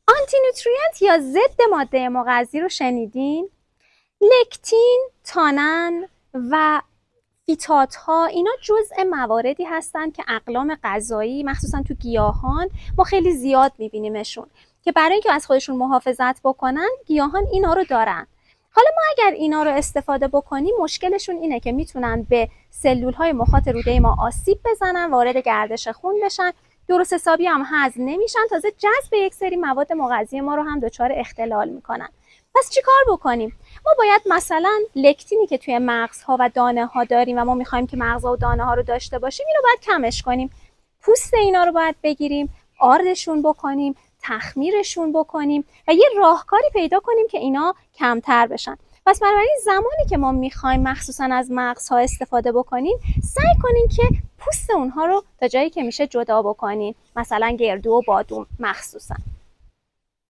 آنتی نوتریانت یا ضد ماده مغذی رو شنیدین؟ لکتین، تانن و فیتات ها اینا جزء مواردی هستن که اقلام غذایی مخصوصا تو گیاهان ما خیلی زیاد میبینیمشون که برای اینکه از خودشون محافظت بکنن گیاهان اینا رو دارن. حالا ما اگر اینا رو استفاده بکنیم مشکلشون اینه که میتونن به سلول های مخاط روده ما آسیب بزنن، وارد گردش خون بشن، درست حسابی هم هضم نمیشن، تازه جذب یک سری مواد مغذی ما رو هم دچار اختلال میکنن. پس چیکار بکنیم؟ ما باید مثلا لکتینی که توی مغزها و دانه ها داریم و ما میخوایم که مغزها و دانه ها رو داشته باشیم اینو باید کمش کنیم. پوست اینا رو باید بگیریم، آردشون بکنیم، تخمیرشون بکنیم و یه راهکاری پیدا کنیم که اینا کمتر بشن. پس بنابراین زمانی که ما میخوایم مخصوصا از مغزها استفاده بکنیم سعی کنین که پوست اونها رو تا جایی که میشه جدا بکنین، مثلا گردو و بادوم مخصوصا.